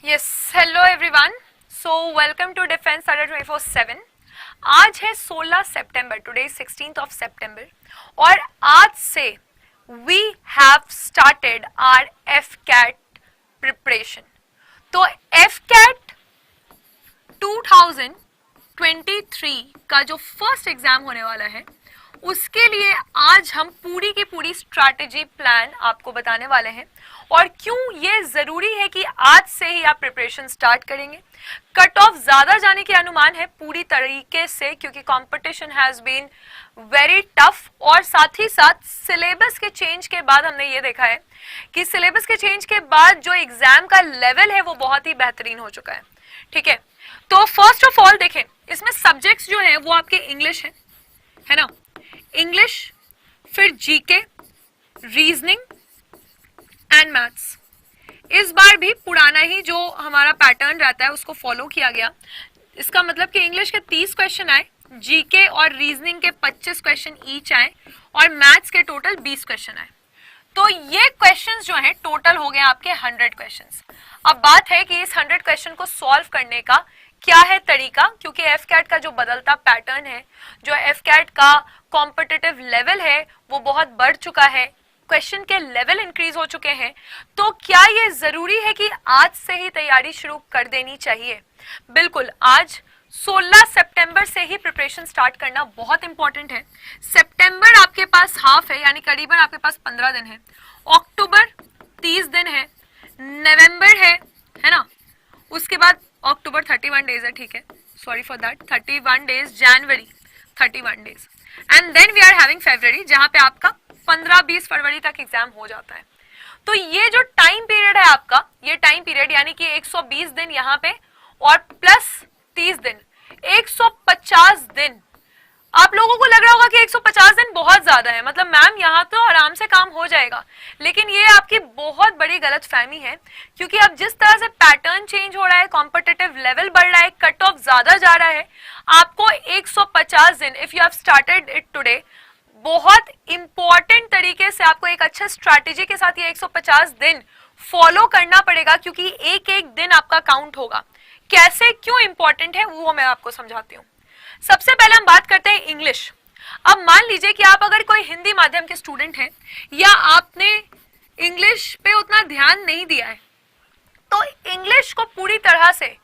Yes, hello everyone. So welcome to defence Adda 24/7। आज है 16 सितंबर, today 16th of सितंबर, और आज से we have started our AFCAT preparation. तो एफ कैट 2023 का जो फर्स्ट एग्जाम होने वाला है, उसके लिए आज हम पूरी की पूरी स्ट्रैटेजी प्लान आपको बताने वाले हैं। और क्यों ये जरूरी है कि आज से ही आप प्रिपरेशन स्टार्ट करेंगे। कट ऑफ ज्यादा जाने के अनुमान है पूरी तरीके से, क्योंकि competition has been very tough. और साथ ही साथ सिलेबस के चेंज के बाद हमने ये देखा है कि सिलेबस के चेंज के बाद जो एग्जाम का लेवल है वो बहुत ही बेहतरीन हो चुका है। ठीक है, तो फर्स्ट ऑफ ऑल देखें, इसमें सब्जेक्ट्स जो है वो आपके इंग्लिश है ना, इंग्लिश, फिर जीके, रीजनिंग एंड मैथ्स। इस बार भी पुराना ही जो हमारा पैटर्न रहता है उसको फॉलो किया गया। इसका मतलब कि इंग्लिश के 30 क्वेश्चन आए, जीके और रीजनिंग के 25 क्वेश्चन ईच आए, और मैथ्स के टोटल 20 क्वेश्चन आए। तो ये क्वेश्चंस जो हैं टोटल हो गए आपके 100 क्वेश्चंस। अब बात है कि इस 100 क्वेश्चन को सॉल्व करने का क्या है तरीका, क्योंकि एफकैट का जो बदलता पैटर्न है, जो एफकैट का कॉम्पिटिटिव लेवल है वो बहुत बढ़ चुका है, क्वेश्चन के लेवल इंक्रीज हो चुके हैं। तो क्या ये जरूरी है कि आज से ही तैयारी शुरू कर देनी चाहिए? बिल्कुल, आज 16 सितंबर से ही प्रिपरेशन स्टार्ट करना बहुत इंपॉर्टेंट है। सितंबर आपके पास हाफ है, यानी करीबन आपके पास 15 दिन है। अक्टूबर 30 दिन है, नवंबर है ना, उसके बाद अक्टूबर 31 डेज है, ठीक है, sorry for that, 31 days, January 31 days, and then we are having February, जहां पे आपका 15-20 फरवरी तक एग्जाम हो जाता है। तो ये जो टाइम पीरियड है आपका, ये टाइम पीरियड यानी कि 120 दिन यहाँ पे और प्लस 30 दिन, 150 दिन। आप लोगों को लग रहा होगा कि 150 दिन बहुत ज्यादा है, मतलब मैम यहाँ तो आराम से काम हो जाएगा, लेकिन ये आपकी बहुत बड़ी गलतफहमी है। क्योंकि अब जिस तरह से पैटर्न चेंज हो रहा है, कॉम्पिटिटिव लेवल बढ़ रहा है, कट ऑफ ज्यादा जा रहा है, आपको 150 दिन, if you have started it today, बहुत इंपॉर्टेंट तरीके से आपको एक अच्छा स्ट्रैटेजी के साथ ये 150 दिन फॉलो करना पड़ेगा, क्योंकि एक एक दिन आपका काउंट होगा। कैसे, क्यों इंपॉर्टेंट है, वो मैं आपको समझाती हूँ। सबसे पहले हम बात करते हैं इंग्लिश। अब मान लीजिए कि आप अगर कोई हिंदी माध्यम के स्टूडेंट हैं या आपने इंग्लिश पे उतना ध्यान नहीं दिया है, तो इंग्लिश को पूरी तरह से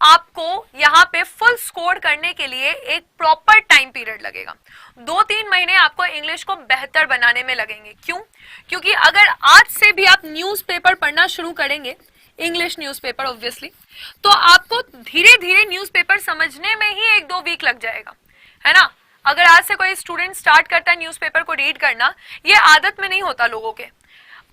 आपको यहाँ पे फुल स्कोर करने के लिए एक प्रॉपर टाइम पीरियड लगेगा। 2-3 महीने आपको इंग्लिश को बेहतर बनाने में लगेंगे। क्यों? क्योंकि अगर आज से भी आप न्यूज़पेपर पढ़ना शुरू करेंगे, इंग्लिश न्यूज़पेपर ऑब्वियसली, तो आपको धीरे धीरे न्यूज़पेपर समझने में ही 1-2 वीक लग जाएगा, है ना। अगर आज से कोई स्टूडेंट स्टार्ट करता है न्यूज़पेपर को रीड करना, ये आदत में नहीं होता लोगों के,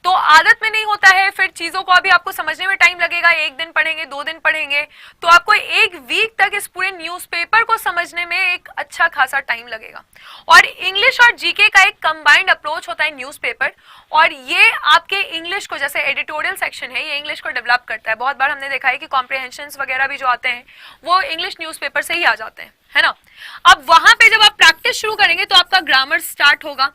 तो आदत में नहीं होता है, फिर चीजों को अभी आपको समझने में टाइम लगेगा। 1 दिन पढ़ेंगे, 2 दिन पढ़ेंगे, तो आपको 1 वीक तक इस पूरे न्यूज़पेपर को समझने में एक अच्छा खासा टाइम लगेगा। और इंग्लिश और जीके का एक कंबाइंड अप्रोच होता है न्यूज़पेपर, और ये आपके इंग्लिश को, जैसे एडिटोरियल सेक्शन है, ये इंग्लिश को डेवलप करता है। बहुत बार हमने देखा है कि कॉम्प्रिहेंशंस वगैरह भी जो आते हैं वो इंग्लिश न्यूज़पेपर से ही आ जाते हैं, है ना। अब वहां पे जब आप प्रैक्टिस शुरू करेंगे तो आपका ग्रामर स्टार्ट होगा,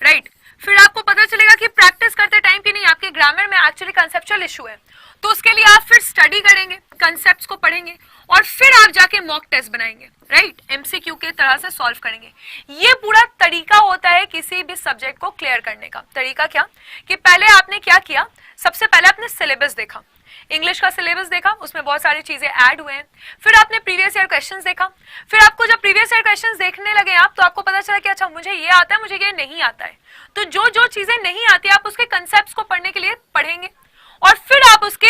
राइट। फिर आपको पता चलेगा कि प्रैक्टिस करते टाइम की नहीं, आपके ग्रामर में एक्चुअली कंसेप्चुअल इशू है, तो उसके लिए आप फिर स्टडी करेंगे, कंसेप्ट्स को पढ़ेंगे, और फिर आप जाके मॉक टेस्ट बनाएंगे, राइट, एमसीक्यू के तरह से सॉल्व करेंगे। ये पूरा तरीका होता है किसी भी सब्जेक्ट को क्लियर करने का। तरीका क्या कि पहले आपने क्या किया, सबसे पहले आपने सिलेबस देखा, इंग्लिश का सिलेबस देखा, उसमें बहुत सारी चीजें ऐड हुए हैं। फिर आपने प्रीवियस ईयर क्वेश्चंस देखा। फिर आपको जब प्रीवियस ईयर क्वेश्चंस देखने लगे आप, तो आपको पता चला कि अच्छा मुझे ये आता है, मुझे ये नहीं आता है। तो जो जो चीजें नहीं आती आप उसके कंसेप्ट्स को पढ़ने के लिए पढ़ेंगे, और फिर आप उसके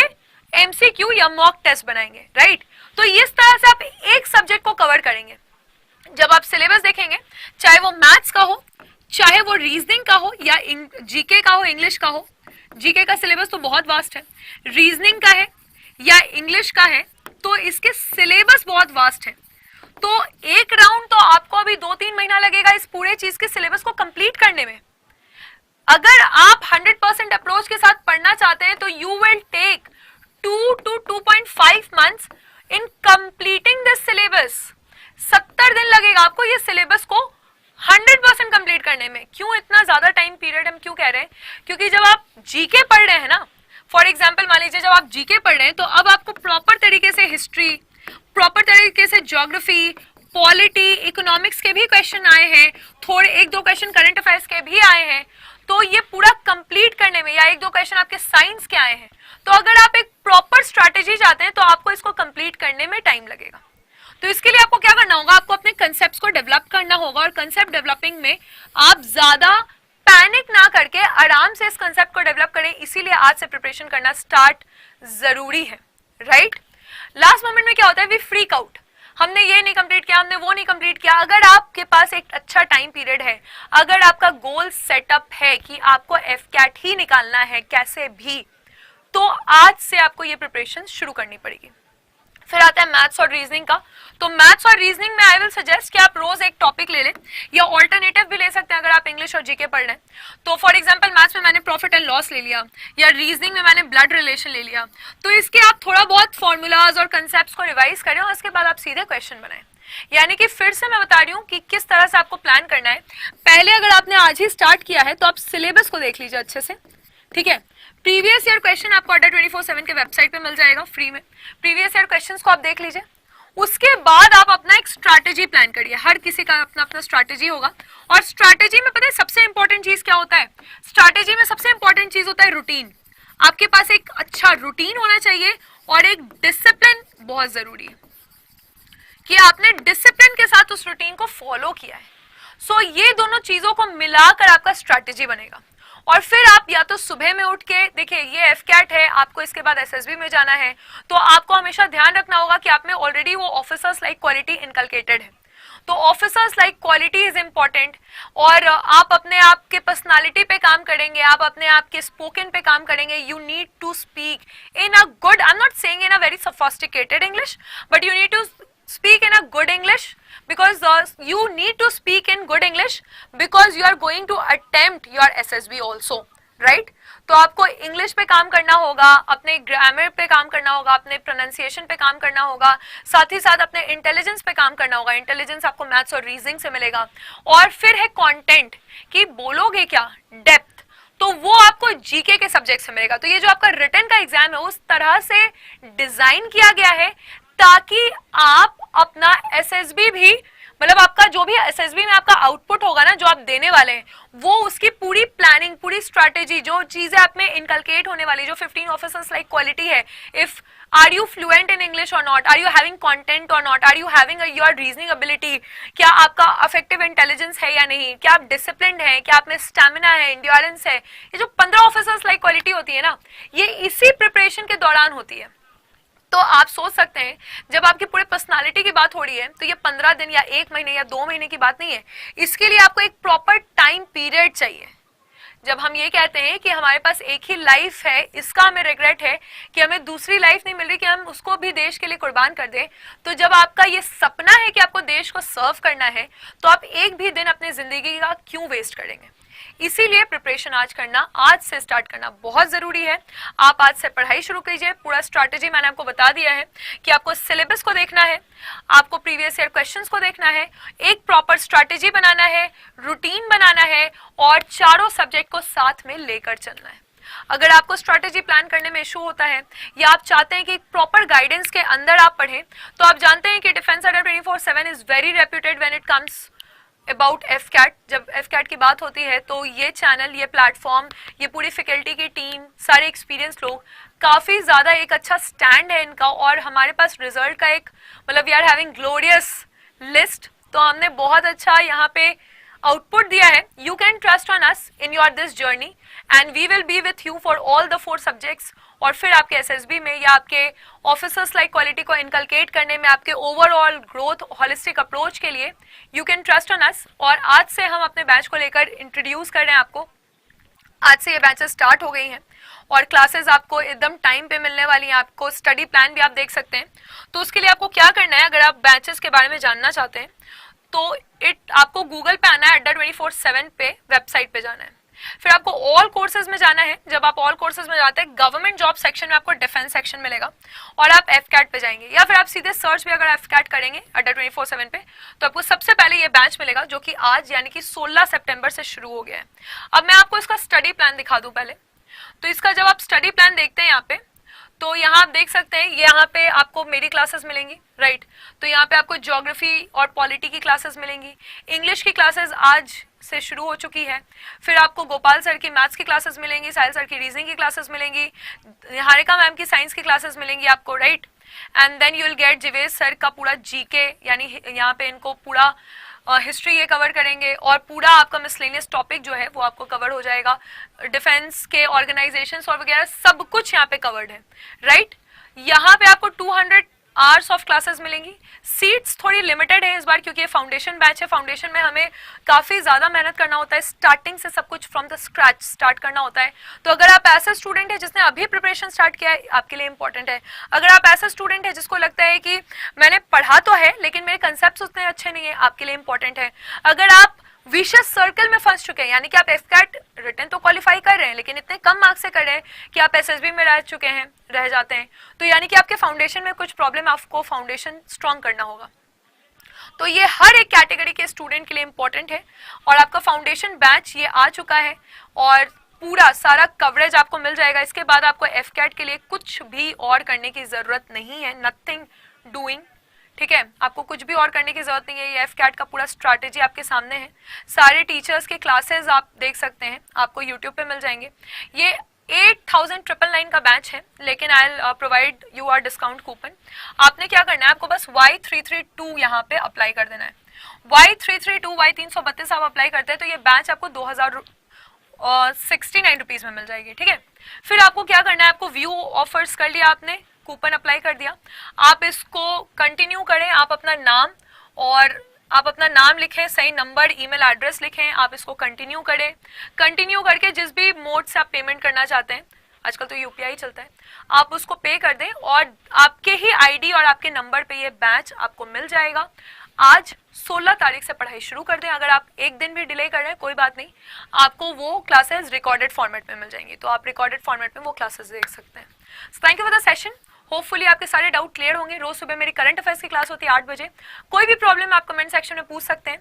एमसीक्यू या मॉक टेस्ट बनाएंगे, राइट। तो इस तरह से आप एक सब्जेक्ट को कवर करेंगे। जब आप सिलेबस देखेंगे, चाहे वो मैथ्स का हो, चाहे वो रीजनिंग का हो, या जीके का हो, इंग्लिश का हो, जीके का सिलेबस तो बहुत वास्ट है, रीजनिंग का है या इंग्लिश का है, तो इसके सिलेबस बहुत वास्ट है। तो एक राउंड तो आपको अभी 2-3 महीना लगेगा इस पूरे चीज के सिलेबस को कंप्लीट करने में। अगर आप 100% अप्रोच के साथ पढ़ना चाहते हैं तो you will take 2 to 2.5 months in completing this syllabus. 70 दिन लगेगा आपको ये सिलेबस को 100% कंप्लीट करने में। क्यों इतना ज्यादा टाइम पीरियड हम क्यों कह रहे हैं? क्योंकि जब आप जीके पढ़ रहे हैं ना, फॉर एग्जाम्पल मान लीजिए जब आप जीके पढ़ रहे हैं तो अब आपको प्रॉपर तरीके से हिस्ट्री, प्रॉपर तरीके से ज्योग्राफी, पॉलिटी, इकोनॉमिक्स के भी क्वेश्चन आए हैं, थोड़े एक दो क्वेश्चन करंट अफेयर्स के भी आए हैं, तो ये पूरा कंप्लीट करने में, या एक दो क्वेश्चन आपके साइंस के आए हैं, तो अगर आप एक प्रॉपर स्ट्रैटेजी चाहते हैं तो आपको इसको कंप्लीट करने में टाइम लगेगा। तो इसके लिए आपको क्या करना होगा, आपको अपने कंसेप्ट्स को डेवलप करना होगा, और कंसेप्ट डेवलपिंग में आप ज्यादा पैनिक ना करके आराम से इस कंसेप्ट को डेवलप करें, इसीलिए आज से प्रिपरेशन करना स्टार्ट जरूरी है, राइट। लास्ट मोमेंट में क्या होता है, वी फ्रीक आउट, हमने ये नहीं कंप्लीट किया, हमने वो नहीं कंप्लीट किया। अगर आपके पास एक अच्छा टाइम पीरियड है, अगर आपका गोल सेटअप है कि आपको एफकैट ही निकालना है कैसे भी, तो आज से आपको ये प्रिपरेशन शुरू करनी पड़ेगी। फिर आता है मैथ्स और रीजनिंग का। तो मैथ्स और रीजनिंग में आई विल सजेस्ट कि आप रोज एक टॉपिक ले लें, या ऑल्टरनेटिव भी ले सकते हैं अगर आप इंग्लिश और जीके पढ़ रहे हैं। तो फॉर एग्जांपल मैथ्स में मैंने प्रॉफिट एंड लॉस ले लिया, या रीजनिंग में मैंने ब्लड रिलेशन ले लिया, तो इसके आप थोड़ा बहुत फॉर्मूलाज और कंसेप्ट को रिवाइज करें और उसके बाद आप सीधे क्वेश्चन बनाएं। यानी कि फिर से मैं बता रही हूँ कि किस तरह से आपको प्लान करना है। पहले अगर आपने आज ही स्टार्ट किया है तो आप सिलेबस को देख लीजिए अच्छे से, ठीक है। प्रीवियस ईयर क्वेश्चन आपको अड्डा 24/7 के वेबसाइट पे मिल जाएगा फ्री में, प्रीवियस ईयर क्वेश्चंस को आप देख लीजिए। उसके बाद आप अपना एक स्ट्रैटेजी प्लान करिए, हर किसी का अपना अपना स्ट्रैटेजी होगा, और स्ट्रैटेजी में पता है सबसे इंपॉर्टेंट चीज क्या होता है, स्ट्रैटेजी में सबसे इंपॉर्टेंट चीज होता है रूटीन। आपके पास एक अच्छा रूटीन होना चाहिए, और एक डिसिप्लिन बहुत जरूरी है कि आपने डिसिप्लिन के साथ उस रूटीन को फॉलो किया है। सो ये दोनों चीजों को मिलाकर आपका स्ट्रैटेजी बनेगा। और फिर आप या तो सुबह में उठ के, देखिए ये एफकैट है, आपको इसके बाद एसएसबी में जाना है, तो आपको हमेशा ध्यान रखना होगा कि आप में ऑलरेडी वो ऑफिसर्स लाइक क्वालिटी इनकलकेटेड है। तो officers like quality is important, और आप अपने आप के पर्सनालिटी पे काम करेंगे, आप अपने आप के स्पोकन पे काम करेंगे। You need to speak in a good, I am not saying in a very sophisticated English, but you need to speak in a good English, because you need to speak in good English because you are going to attempt your SSB also, right? तो आपको English पे काम करना होगा, अपने grammar पे काम करना होगा, अपने प्रोनाउंसिएशन पे काम करना होगा, साथ ही साथ अपने इंटेलिजेंस पे काम करना होगा। इंटेलिजेंस आपको मैथ्स और रीजनिंग से मिलेगा। और फिर है कंटेंट, कि बोलोगे क्या, डेप्थ, तो वो आपको जीके के सब्जेक्ट से मिलेगा। तो ये जो आपका रिटन का एग्जाम है उस तरह से डिजाइन किया गया है ताकि आप अपना एसएसबी भी, मतलब आपका जो भी एसएसबी में आपका आउटपुट होगा ना, जो आप देने वाले हैं, वो उसकी पूरी प्लानिंग, पूरी स्ट्रैटेजी, जो चीजें आप में इनकलकेट होने वाली, जो 15 ऑफिसर्स लाइक क्वालिटी है, if are you fluent in English और नॉट, आर यू हैविंग कंटेंट और नॉट, are you having your reasoning ability, क्या आपका अफेक्टिव इंटेलिजेंस है या नहीं, क्या आप डिसिप्लिन्ड है, क्या आप में स्टैमिना है, इंड्योरेंस है, ये जो 15 ऑफिसर्स लाइक क्वालिटी होती है ना, ये इसी प्रिपरेशन के दौरान होती है। तो आप सोच सकते हैं जब आपकी पूरे पर्सनालिटी की बात हो रही है तो ये 15 दिन या 1 महीने या 2 महीने की बात नहीं है। इसके लिए आपको एक प्रॉपर टाइम पीरियड चाहिए। जब हम ये कहते हैं कि हमारे पास एक ही लाइफ है, इसका हमें रिग्रेट है कि हमें दूसरी लाइफ नहीं मिल रही कि हम उसको भी देश के लिए कुर्बान कर दें, तो जब आपका ये सपना है कि आपको देश को सर्व करना है, तो आप एक भी दिन अपनी जिंदगी का क्यों वेस्ट करेंगे। इसीलिए प्रिपरेशन आज करना, आज से स्टार्ट करना बहुत जरूरी है। आप आज से पढ़ाई शुरू कीजिए। पूरा स्ट्रैटेजी मैंने आपको बता दिया है कि आपको सिलेबस को देखना है, आपको प्रीवियस ईयर क्वेश्चंस को देखना है, एक प्रॉपर स्ट्रैटेजी बनाना है, रूटीन बनाना है, और चारों सब्जेक्ट को साथ में लेकर चलना है। अगर आपको स्ट्रैटेजी प्लान करने में इशू होता है, या आप चाहते हैं कि प्रॉपर गाइडेंस के अंदर आप पढ़ें, तो आप जानते हैं कि defence Adda 24/7 is very reputed when it comes about AFCAT. जब एफकैट की बात होती है तो ये चैनल, ये प्लेटफॉर्म, ये पूरी फैकल्टी की टीम, सारे एक्सपीरियंस लोग, काफी ज्यादा एक अच्छा स्टैंड है इनका, और हमारे पास रिजल्ट का एक, मतलब we are having glorious list. तो हमने बहुत अच्छा यहाँ पे आउटपुट दिया है। You can trust on us in your this journey, and we will be with you for all the 4 subjects. और फिर आपके एसएसबी में या आपके ऑफिसर्स लाइक क्वालिटी को इनकलकेट करने में, आपके ओवरऑल ग्रोथ होलिस्टिक अप्रोच के लिए you can trust on us. और आज से हम अपने बैच को लेकर इंट्रोड्यूस कर रहे हैं आपको। आज से ये बैचेस स्टार्ट हो गई हैं और क्लासेस आपको एकदम टाइम पे मिलने वाली हैं। आपको स्टडी प्लान भी आप देख सकते हैं। तो उसके लिए आपको क्या करना है, अगर आप बैचेस के बारे में जानना चाहते हैं तो आपको गूगल पे आना है, अड्डा 24/7 पे वेबसाइट पे जाना है। फिर आपको ऑल कोर्सेज में जाना है। जब आप ऑल कोर्सेज में जाते हैं, गवर्नमेंट जॉब सेक्शन में आपको डिफेंस सेक्शन मिलेगा, और आप एफकैट पे जाएंगे, या फिर आप सीधे सर्च भी अगर एफकैट करेंगे अड्डा 24/7 पे, तो आपको सबसे पहले ये बैच मिलेगा, जो कि आज यानी कि 16 सितंबर से शुरू हो गया है। अब मैं आपको इसका स्टडी प्लान दिखा दूं पहले। तो इसका जब आप स्टडी प्लान देखते हैं यहाँ पे, तो यहाँ आप देख सकते हैं, यहाँ पे आपको मेरी क्लासेस मिलेंगी, राइट। तो यहाँ पे आपको ज्योग्राफी और पॉलिटी की क्लासेस मिलेंगी, इंग्लिश की क्लासेस आज से शुरू हो चुकी है, फिर आपको गोपाल सर की मैथ्स की क्लासेस मिलेंगी, साहिल सर की रीजनिंग की क्लासेस मिलेंगी, हारिका मैम की साइंस की क्लासेस मिलेंगी आपको, right. And then you will get Jivesh sir का पूरा जीके, यानी यहाँ पे इनको पूरा हिस्ट्री ये कवर करेंगे, और पूरा आपका मिसलेनियस टॉपिक जो है वो आपको कवर हो जाएगा, डिफेंस के ऑर्गेनाइजेशंस और वगैरह सब कुछ यहाँ पे कवर्ड है, राइट। यहाँ पे आपको 200 आवर्स ऑफ क्लासेस मिलेंगी। सीट्स थोड़ी लिमिटेड है इस बार, क्योंकि ये फाउंडेशन बैच है, फाउंडेशन में हमें काफ़ी ज़्यादा मेहनत करना होता है, स्टार्टिंग से सब कुछ फ्रॉम द स्क्रैच स्टार्ट करना होता है। तो अगर आप ऐसा स्टूडेंट है जिसने अभी प्रिपरेशन स्टार्ट किया है, आपके लिए इंपॉर्टेंट है। अगर आप ऐसा स्टूडेंट है जिसको लगता है कि मैंने पढ़ा तो है लेकिन मेरे कंसेप्ट उतने अच्छे नहीं है, आपके लिए इंपॉर्टेंट है। अगर आप विशेष सर्कल में फंस चुके हैं, यानी कि आप एफकैट रिटर्न तो क्वालिफाई कर रहे हैं लेकिन इतने कम मार्क्स से कर रहे हैं कि आप एसएसबी में रह चुके हैं, रह जाते हैं, तो यानी कि आपके फाउंडेशन में कुछ प्रॉब्लम, आपको फाउंडेशन स्ट्रॉन्ग करना होगा। तो ये हर एक कैटेगरी के स्टूडेंट के लिए इंपॉर्टेंट है, और आपका फाउंडेशन बैच ये आ चुका है और पूरा सारा कवरेज आपको मिल जाएगा। इसके बाद आपको एफकैट के लिए कुछ भी और करने की जरूरत नहीं है, नथिंग डूइंग, ठीक है। आपको कुछ भी और करने की जरूरत नहीं है, ये एफकैट का पूरा स्ट्रैटेजी आपके सामने है। सारे टीचर्स के क्लासेस आप देख सकते हैं, आपको यूट्यूब पे मिल जाएंगे। ये 8999 का बैच है, लेकिन I provide you our discount coupon. आपने क्या करना है, आपको बस Y332 यहाँ पे अप्लाई कर देना है। Y332 Y332 आप अप्लाई करते हैं तो ये बैच आपको 2069 रुपीज में मिल जाएगी, ठीक है। फिर आपको क्या करना है, आपको व्यू ऑफर्स कर लिया आपने, कूपन अप्लाई कर दिया, आप इसको कंटिन्यू करें। आप अपना नाम लिखें, सही नंबर, ईमेल एड्रेस लिखें, आप इसको कंटिन्यू करें। कंटिन्यू करके जिस भी मोड से आप पेमेंट करना चाहते हैं, आजकल तो यूपीआई चलता है, आप उसको पे कर दें और आपके ही आईडी और आपके नंबर पे ये बैच आपको मिल जाएगा। आज 16 तारीख से पढ़ाई शुरू कर दें। अगर आप एक दिन भी डिले कर रहे हैं कोई बात नहीं, आपको वो क्लासेस रिकॉर्डेड फॉर्मेट में मिल जाएंगी, तो आप रिकॉर्डेड फॉर्मेट में वो क्लासेस देख सकते हैं। Thank you for the session. Hopefully आपके सारे डाउट क्लियर होंगे। रोज सुबह मेरी करंट अफेयर्स की क्लास होती है 8 बजे। कोई भी प्रॉब्लम आप कमेंट सेक्शन में पूछ सकते हैं।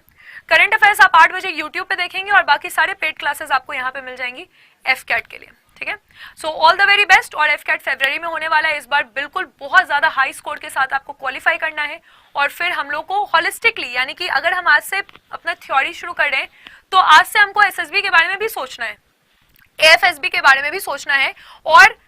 करंट अफेयर्स आप 8 बजे यूट्यूब पे देखेंगे और बाकी सारे पेड क्लासेस आपको यहाँ पे मिल जाएंगी एफकैट के लिए, ठीक है। So all the very best. और एफकैट फरवरी में होने वाला है इस बार, बिल्कुल बहुत ज्यादा हाई स्कोर के साथ आपको क्वालिफाई करना है। और फिर हम लोग को होलिस्टिकली, यानी कि अगर हम आज से अपना थ्योरी शुरू कर रहे हैं तो आज से हमको एसएसबी के बारे में भी सोचना है, एएफएसबी के बारे में भी सोचना है, और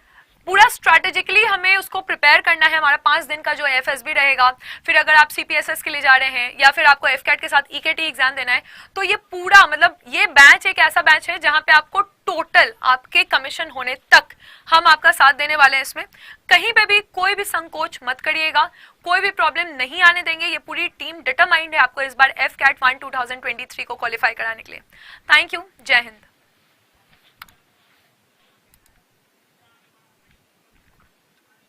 पूरा स्ट्रैटेजिकली हमें उसको प्रिपेयर करना है। हमारा 5 दिन का जो एएफएसबी रहेगा, फिर अगर आप सीपीएसएस के लिए जा रहे हैं या फिर आपको एफकैट के साथ ईकेटी एग्जाम देना है, तो ये पूरा मतलब ये बैच एक ऐसा बैच है जहां पे आपको टोटल आपके कमीशन होने तक हम आपका साथ देने वाले हैं। इसमें कहीं पे भी कोई भी संकोच मत करिएगा, कोई भी प्रॉब्लम नहीं आने देंगे। ये पूरी टीम डिटरमाइंड है आपको इस बार एफकैट 1 2023 को क्वालिफाई कराने के लिए। थैंक यू, जय हिंद।